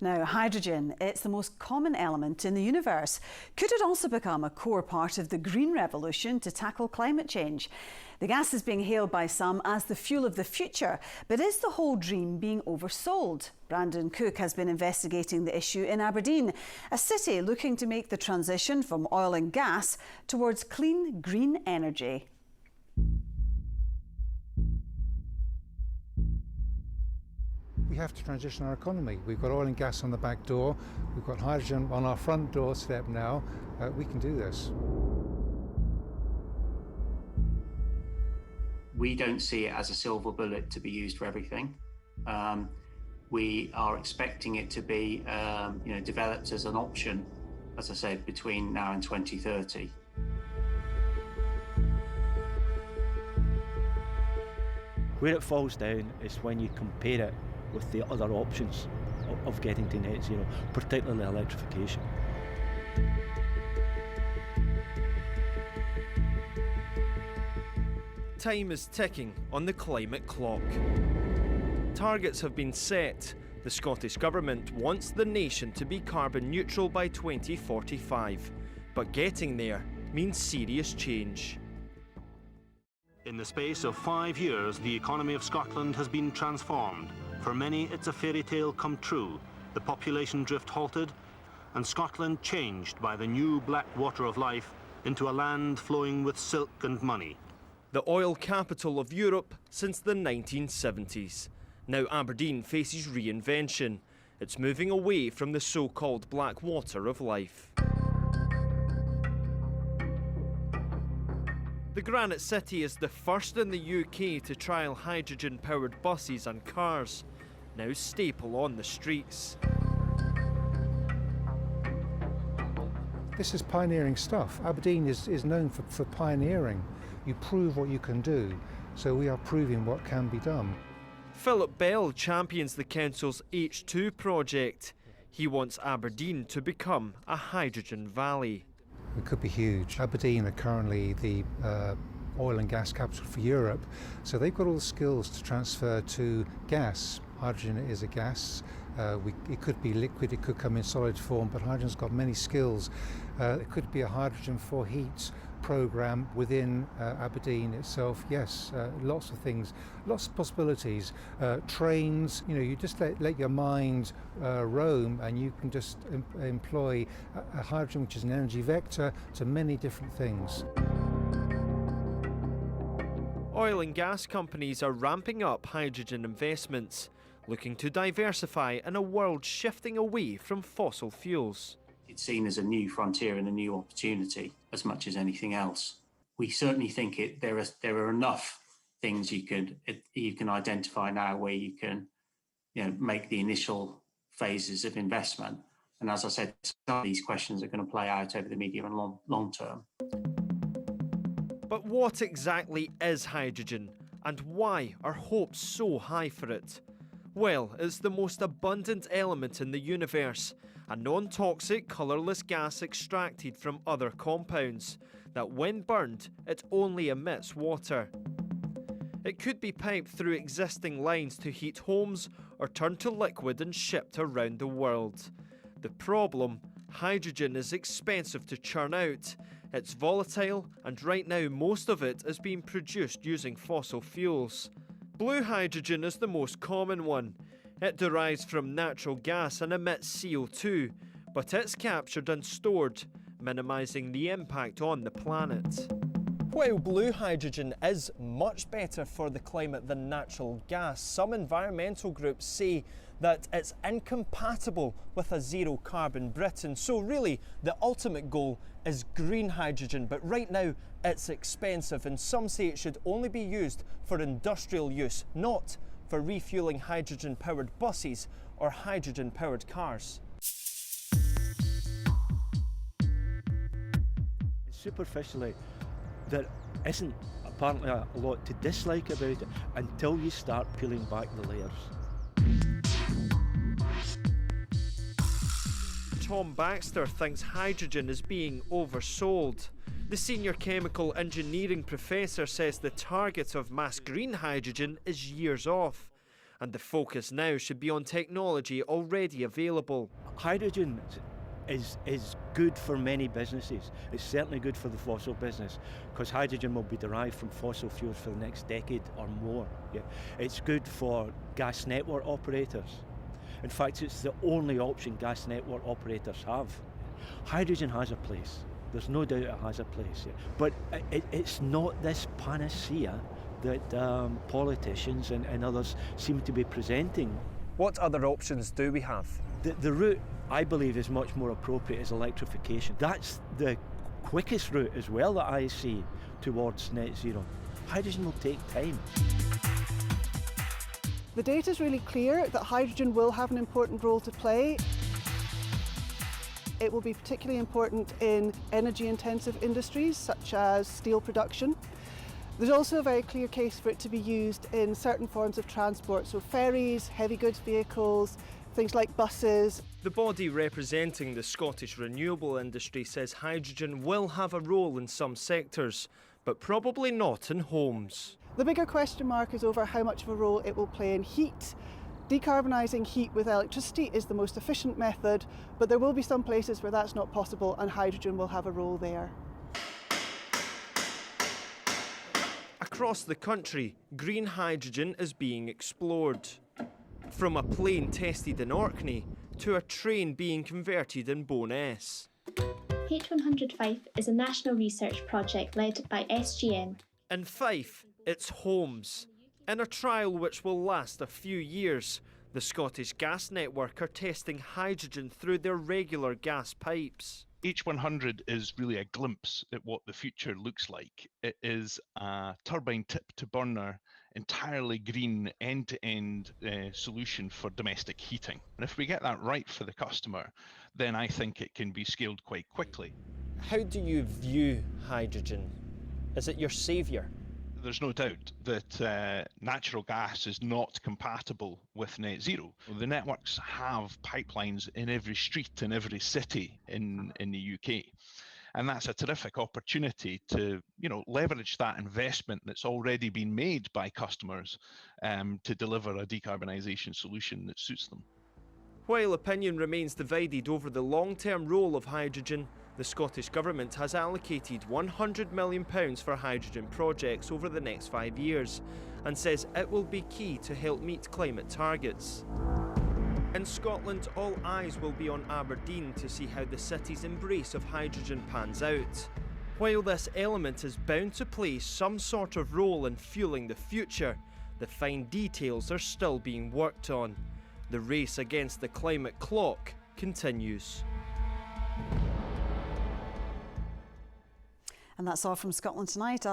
Now, hydrogen, it's the most common element in the universe. Could it also become a core part of the green revolution to tackle climate change? The gas is being hailed by some as the fuel of the future, but is the whole dream being oversold? Brandon Cook has been investigating the issue in Aberdeen, a city looking to make the transition from oil and gas towards clean, green energy. We have to transition our economy. We've got oil and gas on the back door. We've got hydrogen on our front doorstep now. We can do this. We don't see it as a silver bullet to be used for everything. We are expecting it to be developed as an option, as I said, between now and 2030. Where it falls down is when you compare it with the other options of getting to net zero, particularly electrification. Time is ticking on the climate clock. Targets have been set. The Scottish Government wants the nation to be carbon neutral by 2045, but getting there means serious change. In the space of 5 years, the economy of Scotland has been transformed. For many, it's a fairy tale come true. The population drift halted, and Scotland changed by the new black water of life into a land flowing with silk and money. The oil capital of Europe since the 1970s. Now Aberdeen faces reinvention. It's moving away from the so-called black water of life. The Granite City is the first in the UK to trial hydrogen-powered buses and cars, now staple on the streets. This is pioneering stuff. Aberdeen is known for pioneering. You prove what you can do, so we are proving what can be done. Philip Bell champions the council's H2 project. He wants Aberdeen to become a hydrogen valley. It could be huge. Aberdeen are currently the oil and gas capital for Europe, so they've got all the skills to transfer to gas. Hydrogen is a gas. It could be liquid, it could come in solid form, but hydrogen's got many skills. It could be a hydrogen for heat program within Aberdeen itself. Yes, lots of things, lots of possibilities. Trains, you just let your mind roam, and you can just employ a hydrogen, which is an energy vector, to many different things. Oil and gas companies are ramping up hydrogen investments, looking to diversify in a world shifting away from fossil fuels. It's seen as a new frontier and a new opportunity as much as anything else. We certainly think there are enough things you can identify now where you can make the initial phases of investment. And as I said, some of these questions are going to play out over the medium and long term. But what exactly is hydrogen, and why are hopes so high for it? Well, it's the most abundant element in the universe, a non-toxic, colourless gas extracted from other compounds, that when burned, it only emits water. It could be piped through existing lines to heat homes, or turned to liquid and shipped around the world. The problem? Hydrogen is expensive to churn out. It's volatile, and right now most of it is being produced using fossil fuels. Blue hydrogen is the most common one. It derives from natural gas and emits CO2, but it's captured and stored, minimising the impact on the planet. While blue hydrogen is much better for the climate than natural gas, some environmental groups say that it's incompatible with a zero carbon Britain. So really, the ultimate goal is green hydrogen, but right now it's expensive, and some say it should only be used for industrial use, not for refuelling hydrogen-powered buses or hydrogen-powered cars. Superficially, there isn't apparently a lot to dislike about it until you start peeling back the layers. Tom Baxter thinks hydrogen is being oversold. The senior chemical engineering professor says the target of mass green hydrogen is years off, And the focus now should be on technology already available. Hydrogen is good for many businesses. It's certainly good for the fossil business because hydrogen will be derived from fossil fuels for the next decade or more. Yeah. It's good for gas network operators. In fact, it's the only option gas network operators have. Hydrogen has a place. There's no doubt it has a place. Yeah. But it's not this panacea that politicians and others seem to be presenting. What other options do we have? The route, I believe, is much more appropriate is electrification. That's the quickest route as well that I see towards net zero. Hydrogen will take time. The data is really clear that hydrogen will have an important role to play. It will be particularly important in energy-intensive industries such as steel production. There's also a very clear case for it to be used in certain forms of transport, so ferries, heavy goods vehicles, things like buses. The body representing the Scottish renewable industry says hydrogen will have a role in some sectors, but probably not in homes. The bigger question mark is over how much of a role it will play in heat. Decarbonising heat with electricity is the most efficient method, but there will be some places where that's not possible and hydrogen will have a role there. Across the country, green hydrogen is being explored. From a plane tested in Orkney to a train being converted in Bo'ness. H100 Fife is a national research project led by SGN. In Fife, it's homes. In a trial which will last a few years, the Scottish Gas Network are testing hydrogen through their regular gas pipes. H100 is really a glimpse at what the future looks like. It is a turbine tip to burner, entirely green end-to-end solution for domestic heating. And if we get that right for the customer, then I think it can be scaled quite quickly. How do you view hydrogen? Is it your saviour? There's no doubt that natural gas is not compatible with net zero. The networks have pipelines in every street in every city in the UK. And that's a terrific opportunity to, leverage that investment that's already been made by customers to deliver a decarbonisation solution that suits them. While opinion remains divided over the long-term role of hydrogen, the Scottish Government has allocated £100 million for hydrogen projects over the next 5 years and says it will be key to help meet climate targets. In Scotland, all eyes will be on Aberdeen to see how the city's embrace of hydrogen pans out. While this element is bound to play some sort of role in fuelling the future, the fine details are still being worked on. The race against the climate clock continues. And that's all from Scotland Tonight.